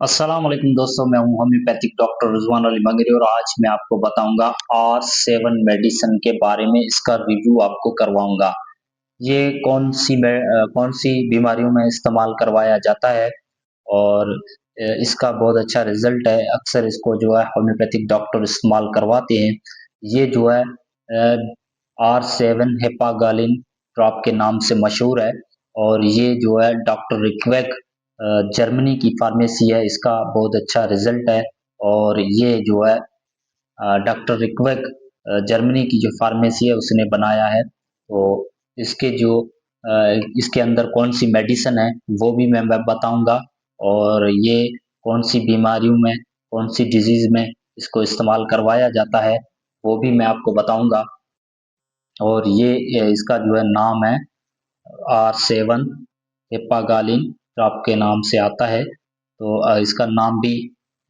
अस्सलाम वालेकुम दोस्तों, मैं हूं होम्योपैथिक डॉक्टर रिजवान अली मंगरी और आज मैं आपको बताऊंगा R7 मेडिसिन के बारे में। इसका रिव्यू आपको करवाऊंगा। ये कौन सी बीमारियों में इस्तेमाल करवाया जाता है और इसका बहुत अच्छा रिजल्ट है। अक्सर इसको जो है होम्योपैथिक डॉक्टर इस्तेमाल करवाते हैं। ये जो है R7 हेपागालिन ड्रॉप के नाम से मशहूर है और ये जो है डॉक्टर रिक्वेक जर्मनी की फार्मेसी है। इसका बहुत अच्छा रिजल्ट है और ये जो है डॉक्टर रिक्वेक जर्मनी की जो फार्मेसी है उसने बनाया है। तो इसके जो इसके अंदर कौन सी मेडिसिन है वो भी मैं बताऊंगा और ये कौन सी बीमारियों में, कौन सी डिजीज में इसको इस्तेमाल करवाया जाता है वो भी मैं आपको बताऊंगा। और ये इसका जो है नाम है R7 हेपागालिन ड्रॉप के नाम से आता है। तो इसका नाम भी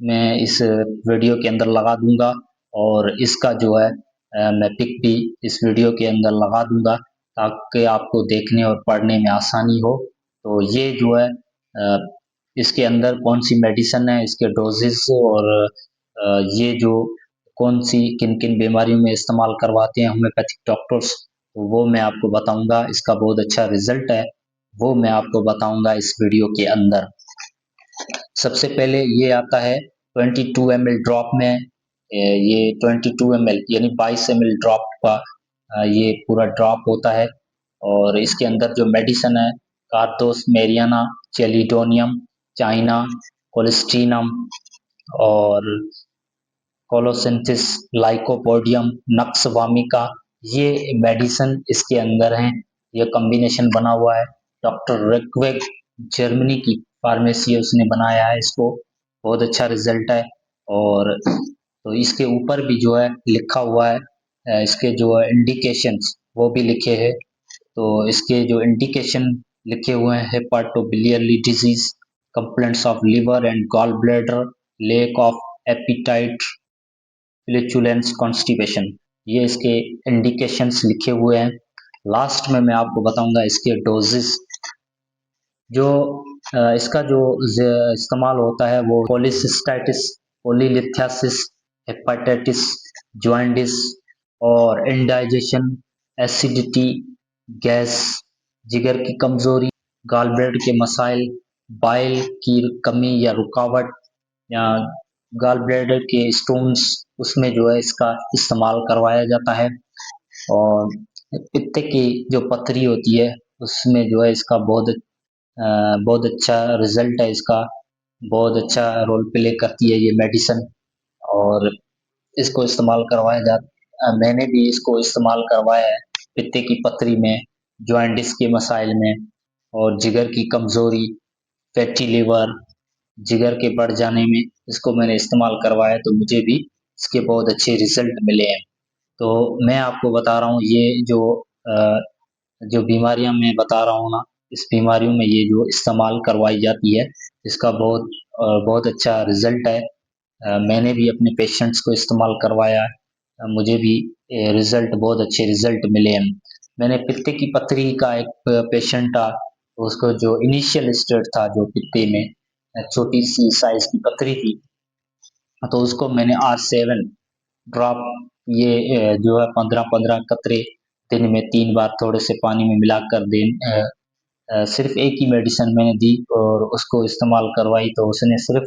मैं इस वीडियो के अंदर लगा दूंगा और इसका जो है मैं पिक भी इस वीडियो के अंदर लगा दूंगा ताकि आपको देखने और पढ़ने में आसानी हो। तो ये जो है इसके अंदर कौन सी मेडिसिन है, इसके डोजेस और ये जो कौन सी किन किन बीमारियों में इस्तेमाल करवाते हैं होम्योपैथिक डॉक्टर्स, तो वो मैं आपको बताऊंगा। इसका बहुत अच्छा रिजल्ट है, वो मैं आपको बताऊंगा इस वीडियो के अंदर। सबसे पहले ये आता है 22 ml ड्रॉप में। ये 22 ml यानी 22 ml ड्रॉप का ये पूरा ड्रॉप होता है और इसके अंदर जो मेडिसिन है कार्दोस मेरियाना, चेलिडोनियम, चाइना, कोलिस्टीनम और कोलोसिंथिस, लाइकोपोडियम, नक्स वामिका, ये मेडिसिन इसके अंदर हैं। ये कॉम्बिनेशन बना हुआ है। डॉक्टर रेक्वेग जर्मनी की फार्मेसी है, उसने बनाया है इसको। बहुत अच्छा रिजल्ट है और तो इसके ऊपर भी जो है लिखा हुआ है इसके जो इंडिकेशंस वो भी लिखे हैं। तो इसके जो इंडिकेशन लिखे हुए हैं hepatobiliary disease, complaints of liver and gall bladder, lack of appetite, flatulence, constipation, ये इसके इंडिकेशंस लिखे हुए हैं। लास्ट में मैं आपको बताऊंगा इसके डोजेस। जो इसका जो इस्तेमाल होता है वो पॉलीसिस्टाइटिस, पॉलीलिथियासिस, हेपाटाइटिस, जॉइंडिस और इंडाइजेशन, एसिडिटी, गैस, जिगर की कमजोरी, गॉल ब्लैडर के मसाइल, बाइल की कमी या रुकावट या गॉल ब्लैडर के स्टोन्स, उसमें जो है इसका इस्तेमाल करवाया जाता है। और पित्त की जो पथरी होती है उसमें जो है इसका बहुत अच्छा रिजल्ट है। इसका बहुत अच्छा रोल प्ले करती है ये मेडिसिन और इसको इस्तेमाल करवाया मैंने भी इसको इस्तेमाल करवाया है पित्ते की पथरी में, जॉइंटिस के मसाइल में और जिगर की कमजोरी, फैटी लिवर, जिगर के बढ़ जाने में इसको मैंने इस्तेमाल करवाया तो मुझे भी इसके बहुत अच्छे रिजल्ट मिले हैं। तो मैं आपको बता रहा हूँ ये जो बीमारियां मैं बता रहा हूँ ना, इस बीमारियों में ये जो इस्तेमाल करवाई जाती है इसका बहुत अच्छा रिजल्ट है। मैंने भी अपने पेशेंट्स को इस्तेमाल करवाया है। मुझे भी रिजल्ट बहुत अच्छे रिजल्ट मिले हैं। मैंने पित्ते की पथरी का एक पेशेंट था, उसको जो इनिशियल स्टेज था, जो पित्ते में छोटी सी साइज की पथरी थी, तो उसको मैंने R7 ड्रॉप, ये जो है 15-15 कतरे दिन में 3 बार थोड़े से पानी में मिलाकर सिर्फ एक ही मेडिसिन मैंने दी और उसको इस्तेमाल करवाई। तो उसने सिर्फ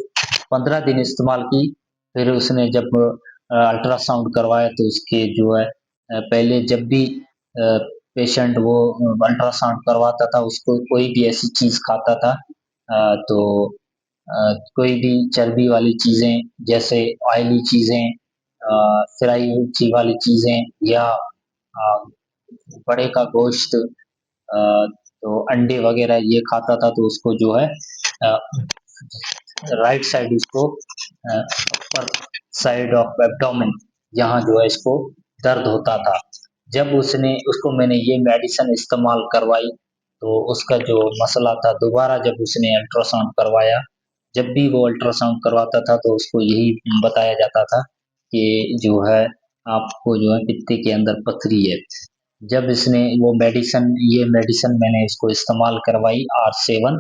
15 दिन इस्तेमाल की। फिर उसने जब अल्ट्रासाउंड करवाया तो उसके जो है पहले जब भी पेशेंट वो अल्ट्रासाउंड करवाता था उसको कोई भी ऐसी चीज खाता था तो कोई भी चर्बी वाली चीजें जैसे ऑयली चीजें, फ्राई हुई वाली चीजें या अ, बड़े का गोश्त, तो अंडे वगैरह ये खाता था तो उसको जो है राइट साइड इसको अपर साइड ऑफ एब्डोमेन, यहाँ जो है इसको दर्द होता था। जब उसने उसको मैंने ये मेडिसिन इस्तेमाल करवाई तो उसका जो मसला था, दोबारा जब उसने अल्ट्रासाउंड करवाया, जब भी वो अल्ट्रासाउंड करवाता था तो उसको यही बताया जाता था कि जो है आपको जो है पित्ते के अंदर पथरी है। जब इसने ये मेडिसिन मैंने इसको इस्तेमाल करवाई R7,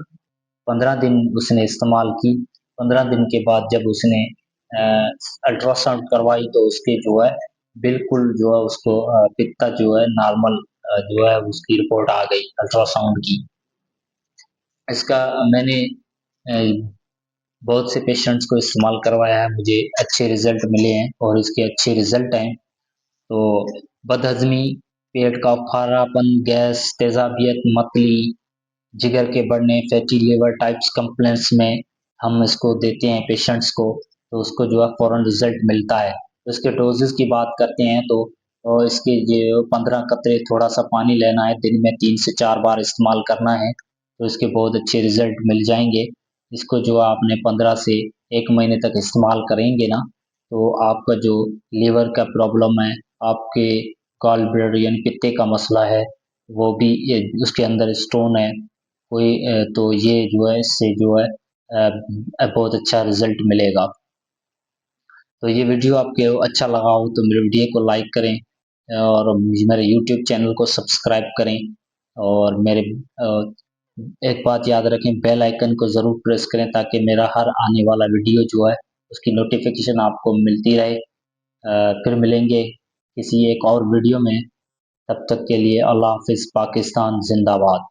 15 दिन उसने इस्तेमाल की 15 दिन के बाद जब उसने अल्ट्रासाउंड करवाई तो उसके जो है बिल्कुल जो है उसको पित्ता जो है नॉर्मल जो है उसकी रिपोर्ट आ गई अल्ट्रासाउंड की। इसका मैंने बहुत से पेशेंट्स को इस्तेमाल करवाया है, मुझे अच्छे रिजल्ट मिले हैं और इसके अच्छे रिजल्ट हैं। तो बदहज़मी, पेट का उफारापन, गैस, तेज़ाबियत, मतली, जिगर के बढ़ने, फैटी लिवर टाइप्स कंप्लेंट्स में हम इसको देते हैं पेशेंट्स को, तो उसको जो है फ़ौरन रिज़ल्ट मिलता है। तो इसके डोज़ेज़ की बात करते हैं तो इसके जो 15 कतरे थोड़ा-सा पानी लेना है, दिन में 3 से 4 बार इस्तेमाल करना है, तो इसके बहुत अच्छे रिज़ल्ट मिल जाएँगे। इसको जो आपने 15 से 1 महीने तक इस्तेमाल करेंगे ना, तो आपका जो लीवर का प्रॉब्लम है, आपके गॉल ब्लैडर यानी पित्ते का मसला है, वो भी ये उसके अंदर स्टोन है कोई तो ये जो है इससे जो है बहुत अच्छा रिज़ल्ट मिलेगा। तो ये वीडियो आपको अच्छा लगा हो तो मेरे वीडियो को लाइक करें और मेरे यूट्यूब चैनल को सब्सक्राइब करें और मेरे एक बात याद रखें, बेल आइकन को ज़रूर प्रेस करें ताकि मेरा हर आने वाला वीडियो जो है उसकी नोटिफिकेशन आपको मिलती रहे। फिर मिलेंगे किसी एक और वीडियो में, तब तक के लिए अल्लाह हाफ़िज़, पाकिस्तान ज़िंदाबाद।